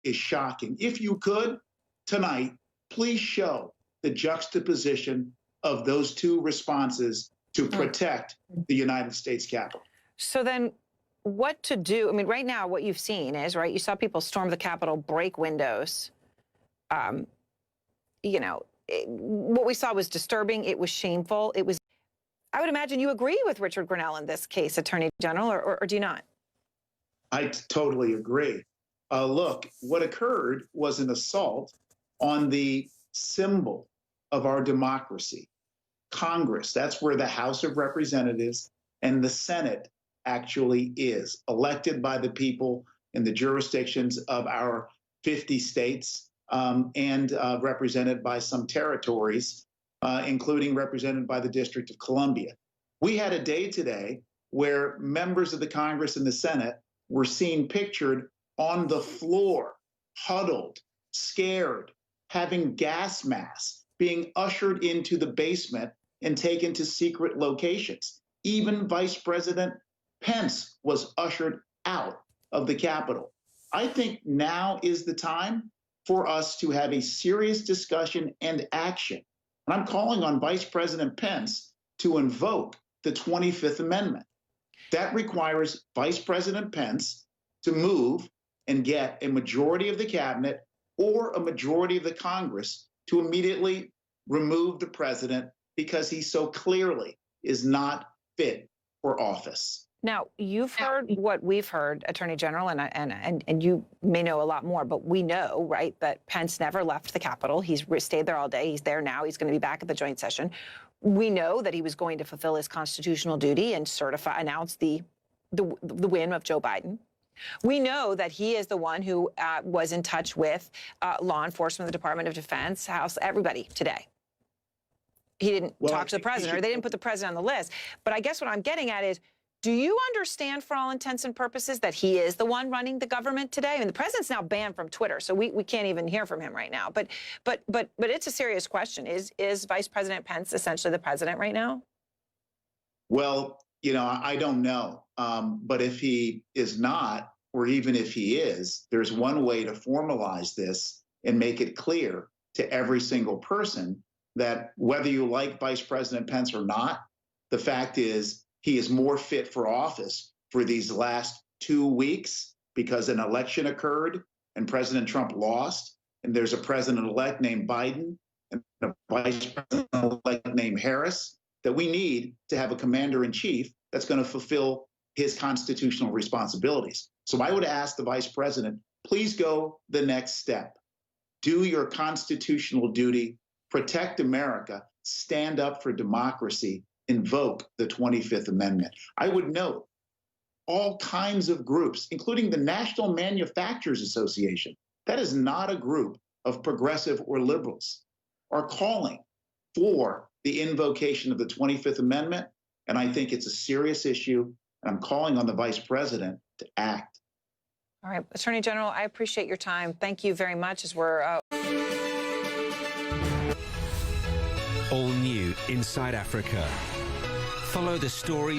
is shocking. If you could, tonight, please show the juxtaposition of those two responses to protect the United States Capitol. So then what to do? I mean, right now, what you've seen is, right, you saw people storm the Capitol, break windows. You know, what we saw was disturbing. It was shameful. It was, I would imagine you agree with Richard Grenell in this case, Attorney General, or do you not? I totally agree. Look, what occurred was an assault on the symbol of our democracy, Congress. That's where the House of Representatives and the Senate actually is, elected by the people in the jurisdictions of our 50 states and represented by some territories, including represented by the District of Columbia. We had a day today where members of the Congress and the Senate were seen pictured on the floor, huddled, scared, having gas masks, being ushered into the basement and taken to secret locations. Even Vice President Pence was ushered out of the Capitol. I think now is the time for us to have a serious discussion and action. And I'm calling on Vice President Pence to invoke the 25th Amendment. That requires Vice President Pence to move and get a majority of the cabinet or a majority of the Congress to immediately remove the president because he so clearly is not fit for office. Now, you've heard what we've heard, Attorney General, and you may know a lot more, but we know, right, that Pence never left the Capitol. He's stayed there all day. He's there now. He's going to be back at the joint session. We know that he was going to fulfill his constitutional duty and announce the win of Joe Biden. We know that he is the one who was in touch with law enforcement, the Department of Defense, House, everybody today. He didn't talk to the president, or they didn't put the president on the list. But I guess what I'm getting at is, do you understand, for all intents and purposes, that he is the one running the government today? I mean, the president's now banned from Twitter, so we can't even hear from him right now. But it's a serious question. Is Vice President Pence essentially the president right now? Well, you know, I don't know. But if he is not, or even if he is, there's one way to formalize this and make it clear to every single person that whether you like Vice President Pence or not, the fact is he is more fit for office for these last 2 weeks because an election occurred and President Trump lost, and there's a president-elect named Biden and a vice president-elect named Harris, that we need to have a commander-in-chief that's going to fulfill his constitutional responsibilities. So I would ask the vice president, please go the next step. Do your constitutional duty, protect America, stand up for democracy, invoke the 25th Amendment. I would note all kinds of groups, including the National Manufacturers Association, that is not a group of progressive or liberals, are calling for the invocation of the 25th Amendment. And I think it's a serious issue. And I'm calling on the vice president to act. All right, Attorney General, I appreciate your time. Thank you very much as we're... All new Inside Africa. Follow the story